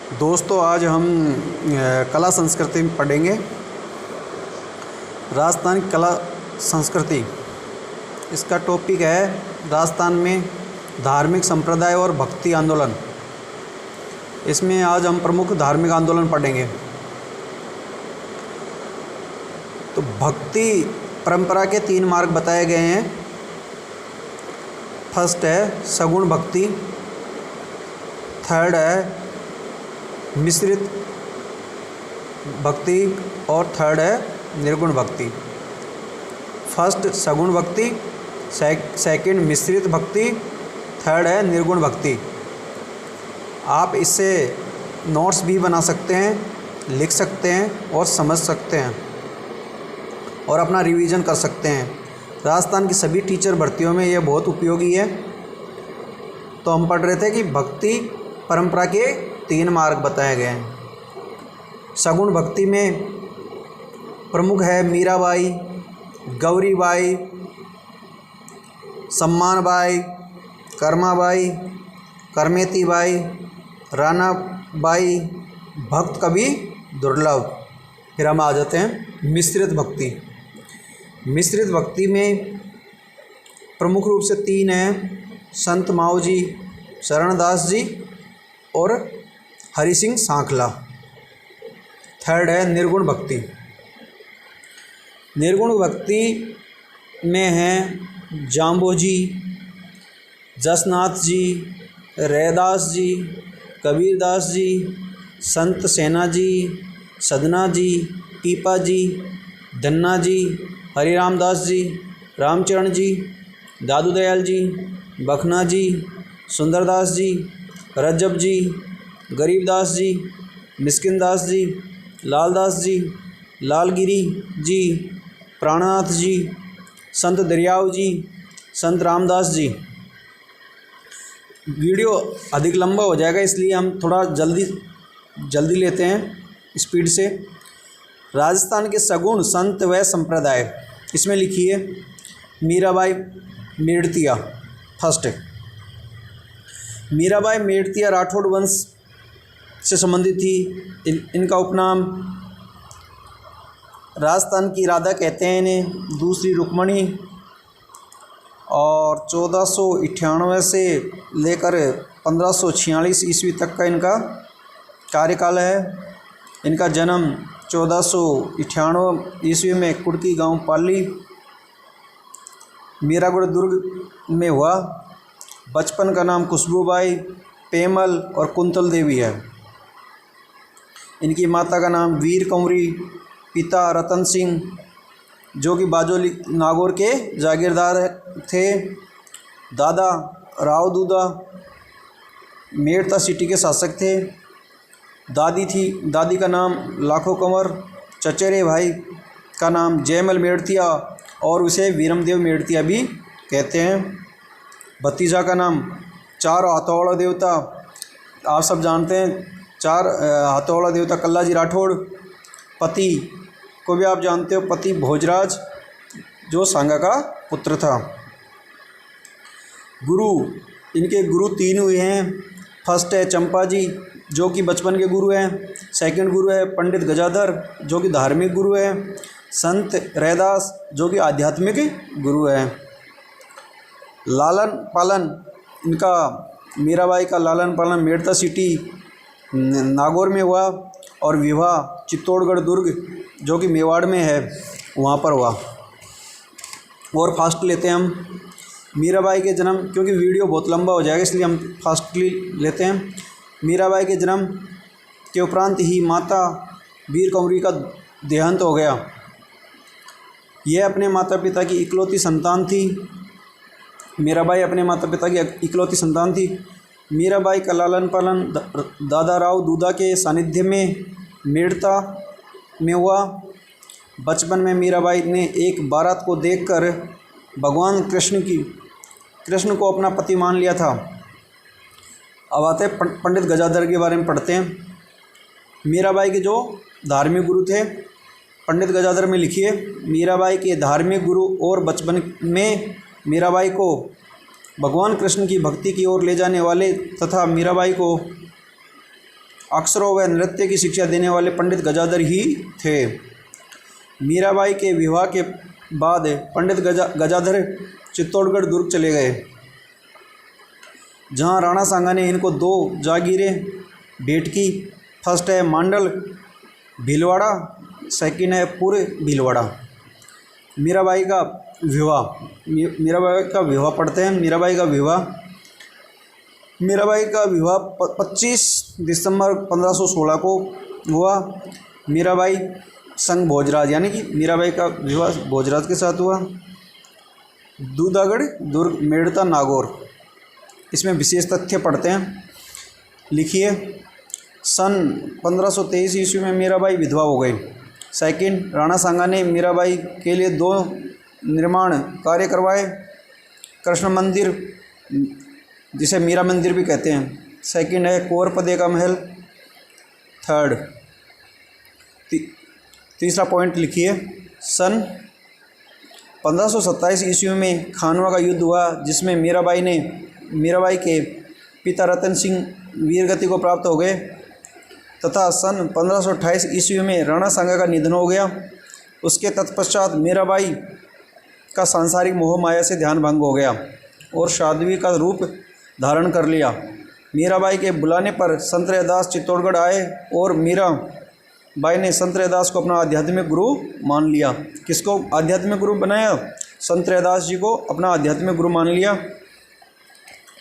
दोस्तों आज हम कला संस्कृति में पढ़ेंगे। राजस्थान की कला संस्कृति, इसका टॉपिक है राजस्थान में धार्मिक संप्रदाय और भक्ति आंदोलन। इसमें आज हम प्रमुख धार्मिक आंदोलन पढ़ेंगे। तो भक्ति परंपरा के 3 मार्ग बताए गए हैं। फर्स्ट है सगुण भक्ति, थर्ड है मिश्रित भक्ति और थर्ड है निर्गुण भक्ति। फर्स्ट सगुण भक्ति, सेकंड मिश्रित भक्ति, थर्ड है निर्गुण भक्ति। आप इससे नोट्स भी बना सकते हैं, लिख सकते हैं और समझ सकते हैं और अपना रिवीजन कर सकते हैं। राजस्थान की सभी टीचर भर्तियों में यह बहुत उपयोगी है। तो हम पढ़ रहे थे कि भक्ति परंपरा के 3 मार्ग बताए गए हैं। सगुण भक्ति में प्रमुख है मीराबाई, गौरीबाई, सम्मानबाई, कर्माबाई, करमेतीबाई, रानाबाई, भक्त कवि दुर्लभ। फिर हम आ जाते हैं मिश्रित भक्ति। मिश्रित भक्ति में प्रमुख रूप से 3 हैं, संत माऊ जी, शरणदास जी और हरि सिंह सांखला। थर्ड है निर्गुण भक्ति। निर्गुण भक्ति में हैं जाम्बोजी, जसनाथ जी, रैदास जी, कबीरदास जी, संत सेना जी, सदना जी, पीपा जी, धन्ना जी, हरिरामदास जी, रामचरण जी, दादू दयाल जी, बखना जी, सुंदरदास जी, रज्जब जी, गरीबदास जी, मिस्किनदास जी, लालदास जी, लालगिरी जी, प्राणनाथ जी, संत दरियाव जी, संत रामदास जी। वीडियो अधिक लंबा हो जाएगा इसलिए हम थोड़ा जल्दी लेते हैं स्पीड से। राजस्थान के सगुण संत व संप्रदाय, इसमें लिखिए मीराबाई मेड़तिया। फर्स्ट मीराबाई मेड़तिया राठौड़ वंश से संबंधित थी। इनका उपनाम राजस्थान की राधा कहते हैं इन्हें। दूसरी रुक्मणी, और 1498 से लेकर 1546 ईस्वी तक का इनका कार्यकाल है। इनका जन्म 1498 ईस्वी में कुड़की गांव पाली, मीरागढ़ दुर्ग में हुआ। बचपन का नाम खुशबूबाई, पेमल और कुंतल देवी है। इनकी माता का नाम वीर कंवरी, पिता रतन सिंह जो कि बाजोली नागौर के जागीरदार थे। दादा राव दूदा मेड़ता सिटी के शासक थे। दादी का नाम लाखो कंवर। चचेरे भाई का नाम जयमल मेड़तिया और उसे वीरमदेव मेड़तिया भी कहते हैं। भतीजा का नाम चार हाथोड़ा देवता, आप सब जानते हैं, 4 हाथोड़ा देवता कल्लाजी राठौड़। पति को भी आप जानते हो, पति भोजराज जो सांगा का पुत्र था। गुरु, इनके गुरु 3 हुए हैं। फर्स्ट है चंपा जी जो कि बचपन के गुरु हैं। सेकंड गुरु है पंडित गजाधर जो कि धार्मिक गुरु है। संत रैदास जो कि आध्यात्मिक गुरु है। लालन पालन, इनका मीराबाई का लालन पालन मेड़ता सिटी नागौर में हुआ और विवाह चित्तौड़गढ़ दुर्ग जो कि मेवाड़ में है वहाँ पर हुआ। और फास्ट लेते हैं हम मीराबाई के जन्म, क्योंकि वीडियो बहुत लंबा हो जाएगा इसलिए हम फास्टली लेते हैं। मीराबाई के जन्म के उपरांत ही माता वीर कंवरी का देहांत हो गया। यह अपने माता पिता की इकलौती संतान थी। मीराबाई अपने माता पिता की इकलौती संतान थी। मीराबाई का लालन पालन दादा राव दूदा के सानिध्य में मेड़ता में हुआ। बचपन में मीराबाई ने एक बारात को देखकर भगवान कृष्ण को अपना पति मान लिया था। अब आते हैं पंडित गजाधर के बारे में पढ़ते हैं। मीराबाई के जो धार्मिक गुरु थे पंडित गजाधर में लिखिए, मीराबाई के धार्मिक गुरु और बचपन में मीराबाई को भगवान कृष्ण की भक्ति की ओर ले जाने वाले तथा मीराबाई को अक्षरों व नृत्य की शिक्षा देने वाले पंडित गजाधर ही थे। मीराबाई के विवाह के बाद पंडित गजाधर चित्तौड़गढ़ दुर्ग चले गए, जहां राणा सांगा ने इनको 2 जागीरें भेंट की। फर्स्ट है मांडल भीलवाड़ा, सेकंड है पूरे भीलवाड़ा। मीराबाई का विवाह पढ़ते हैं। मीराबाई का विवाह 25 दिसंबर 1516 को हुआ। मीराबाई संग भोजराज, यानी कि मीराबाई का विवाह भोजराज के साथ हुआ। दूधागढ़ दुर्ग मेड़ता नागौर, इसमें विशेष तथ्य पढ़ते हैं। लिखिए, सन 1523 ईस्वी में मीराबाई विधवा हो गई। सेकंड, राणा सांगा ने मीराबाई के लिए 2 निर्माण कार्य करवाए। कृष्ण मंदिर, जिसे मीरा मंदिर भी कहते हैं। सेकंड है कोरपदे का महल। थर्ड, तीसरा पॉइंट लिखिए, सन 1527 ईस्वी में खानवा का युद्ध हुआ, जिसमें मीराबाई के पिता रतन सिंह वीरगति को प्राप्त हो गए तथा सन 1528 ईस्वी में राणा सांगा का निधन हो गया। उसके तत्पश्चात मीराबाई का सांसारिक मोह माया से ध्यान भंग हो गया और साध्वी का रूप धारण कर लिया। मीराबाई के बुलाने पर संत रैदास चित्तौड़गढ़ आए और मीराबाई ने संत रैदास को अपना आध्यात्मिक गुरु मान लिया। किसको आध्यात्मिक गुरु बनाया? संत रैदास जी को अपना आध्यात्मिक गुरु मान लिया।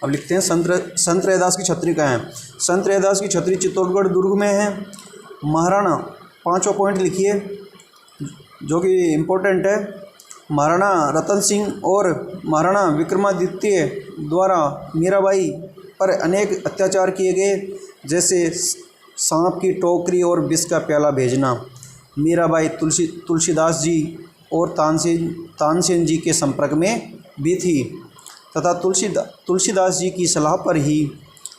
अब लिखते हैं संत रैदास की छतरी कहाँ है। संत रैदास की छतरी चित्तौड़गढ़ दुर्ग में है। महाराणा, 5वां पॉइंट लिखिए जो कि इम्पोर्टेंट है। महाराणा रतन सिंह और महाराणा विक्रमादित्य द्वारा मीराबाई पर अनेक अत्याचार किए गए, जैसे सांप की टोकरी और विष का प्याला भेजना। मीराबाई तुलसीदास जी और तानसेन जी के संपर्क में भी थी तथा तुलसीदास जी की सलाह पर ही,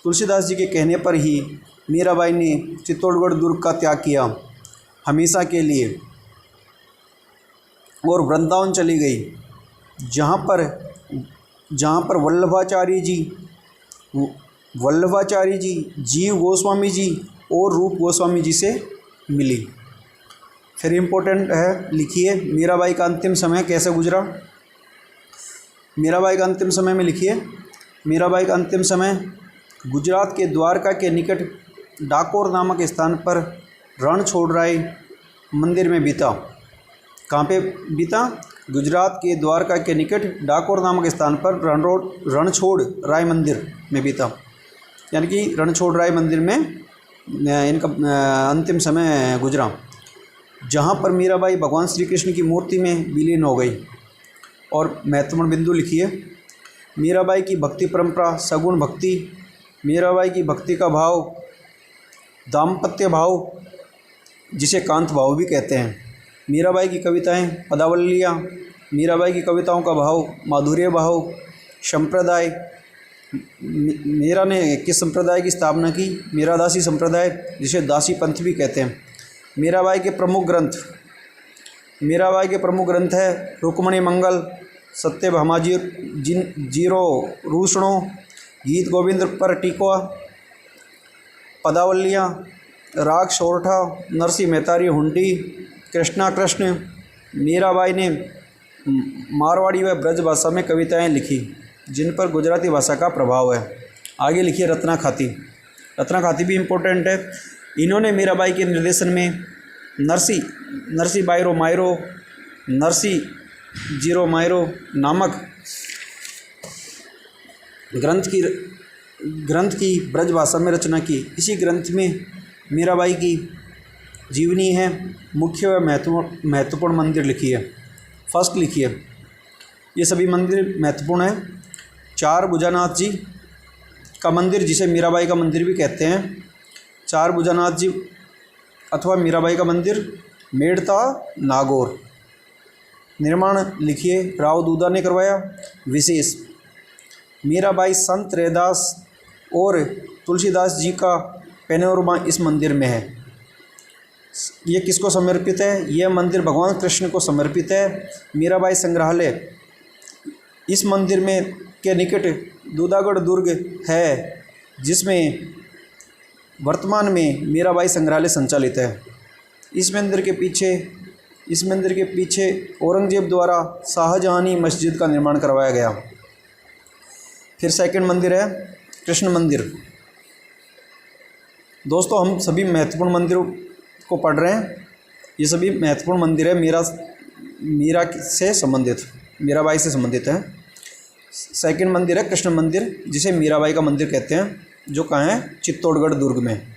तुलसीदास जी के कहने पर ही मीराबाई ने चित्तौड़गढ़ दुर्ग का त्याग किया हमेशा के लिए और वृंदावन चली गई, जहाँ पर वल्लभाचार्य जी, जीव गोस्वामी जी और रूप गोस्वामी जी से मिली। फिर इम्पोर्टेंट है, लिखिए, मीराबाई का अंतिम समय कैसे गुजरा। मीराबाई का अंतिम समय में लिखिए, मीराबाई का अंतिम समय गुजरात के द्वारका के निकट डाकोर नामक स्थान पर रणछोड़राय मंदिर में बीता। कहाँ पे बीता? गुजरात के द्वारका के निकट डाकोर नामक स्थान पर रणछोड़राय मंदिर में बीता, यानी कि रणछोड़राय मंदिर में इनका अंतिम समय गुजरा, जहाँ पर मीराबाई भगवान श्री कृष्ण की मूर्ति में विलीन हो गई। और महत्वपूर्ण बिंदु लिखिए, मीराबाई की भक्ति परंपरा सगुण भक्ति। मीराबाई की भक्ति का भाव दाम्पत्य भाव, जिसे कांत भाव भी कहते हैं। मीराबाई की कविताएं पदावलियाँ। मीराबाई की कविताओं का भाव माधुर्य भाव। संप्रदाय, मीरा ने किस संप्रदाय की स्थापना की? मीरादासी संप्रदाय, जिसे दासी पंथ भी कहते हैं। मीराबाई के प्रमुख ग्रंथ है रुक्मणी मंगल, सत्यभामाजी जीरो रूषणों, गीत गोविंद पर टीका, पदावलियाँ, राग सोरठा, नरसी मेहतारी हुंडी, कृष्णा कृष्ण। मीराबाई ने मारवाड़ी व ब्रज भाषा में कविताएं लिखी, जिन पर गुजराती भाषा का प्रभाव है। आगे लिखिए, रत्ना खाती भी इम्पोर्टेंट है। इन्होंने मीराबाई के निर्देशन में Narsi बायरो Miro, Narsi zero Miro नामक ग्रंथ की ब्रज भाषा में रचना की। इसी ग्रंथ में मीराबाई की जीवनी है। मुख्य व महत्वपूर्ण मंदिर लिखिए। फर्स्ट लिखिए, ये सभी मंदिर महत्वपूर्ण हैं। 4 भुजानाथ जी का मंदिर, जिसे मीराबाई का मंदिर भी कहते हैं। 4 भुजानाथ जी अथवा मीराबाई का मंदिर, मेड़ता नागौर। निर्माण लिखिए, राव दूधा ने करवाया। विशेष, मीराबाई संत रैदास और तुलसीदास जी का पैनोरमा इस मंदिर में है। ये किसको समर्पित है? यह मंदिर भगवान कृष्ण को समर्पित है। मीराबाई संग्रहालय इस मंदिर में के निकट दूधागढ़ दुर्ग है, जिसमें वर्तमान में मीराबाई संग्रहालय संचालित है। इस मंदिर के पीछे औरंगजेब द्वारा शाहजहानी मस्जिद का निर्माण करवाया गया। फिर सेकंड मंदिर है कृष्ण मंदिर। दोस्तों हम सभी महत्वपूर्ण मंदिरों को पढ़ रहे हैं। ये सभी महत्वपूर्ण मंदिर है मीराबाई से संबंधित है। सेकंड मंदिर है कृष्ण मंदिर, जिसे मीराबाई का मंदिर कहते हैं, जो कहाँ है? चित्तौड़गढ़ दुर्ग में।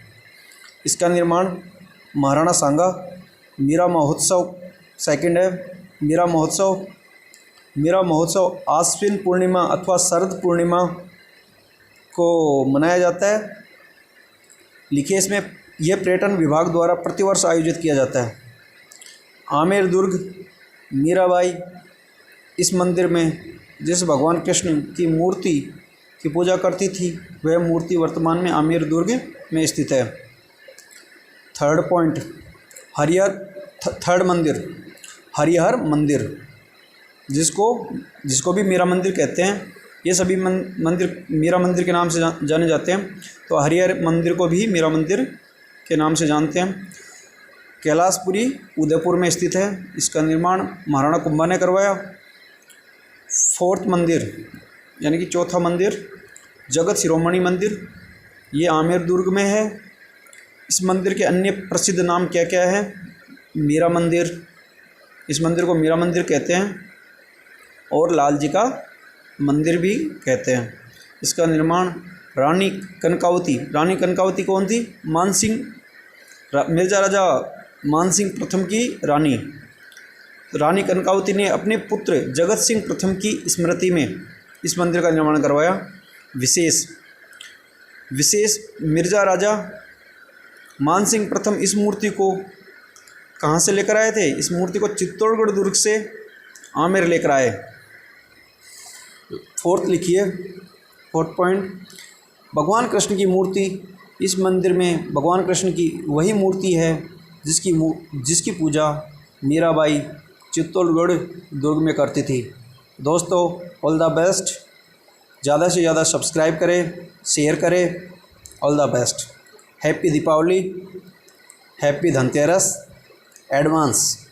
इसका निर्माण महाराणा सांगा। मीरा महोत्सव सेकंड है मीरा महोत्सव आश्विन पूर्णिमा अथवा शरद पूर्णिमा को मनाया जाता है। लिखिए इसमें, यह पर्यटन विभाग द्वारा प्रतिवर्ष आयोजित किया जाता है। आमेर दुर्ग मीराबाई इस मंदिर में जिस भगवान कृष्ण की मूर्ति की पूजा करती थी, वह मूर्ति वर्तमान में आमेर दुर्ग में स्थित है। थर्ड पॉइंट, हरिहर मंदिर, जिसको भी मीरा मंदिर कहते हैं। ये सभी मंदिर मीरा मंदिर के नाम से जाने जाते हैं। तो हरिहर मंदिर को भी मीरा मंदिर के नाम से जानते हैं। कैलाशपुरी उदयपुर में स्थित है। इसका निर्माण महाराणा कुंभा ने करवाया। फोर्थ मंदिर यानी कि चौथा मंदिर जगत शिरोमणि मंदिर, ये आमेर दुर्ग में है। इस मंदिर के अन्य प्रसिद्ध नाम क्या क्या है? मीरा मंदिर, इस मंदिर को मीरा मंदिर कहते हैं, और लाल जी का मंदिर भी कहते हैं। इसका निर्माण रानी कनकावती कौन थी? मिर्जा राजा मानसिंह प्रथम की रानी कनकावती ने अपने पुत्र जगत सिंह प्रथम की स्मृति में इस मंदिर का निर्माण करवाया। विशेष मिर्जा राजा मानसिंह प्रथम इस मूर्ति को कहाँ से लेकर आए थे? इस मूर्ति को चित्तौड़गढ़ दुर्ग से आमेर लेकर आए। फोर्थ लिखिए, फोर्थ पॉइंट, भगवान कृष्ण की मूर्ति। इस मंदिर में भगवान कृष्ण की वही मूर्ति है जिसकी पूजा मीराबाई चित्तौड़गढ़ दुर्ग में करती थी। दोस्तों ऑल द बेस्ट। ज़्यादा से ज़्यादा सब्सक्राइब करें, शेयर करें। All the best. Happy Deepavali, happy Dhanteras advance.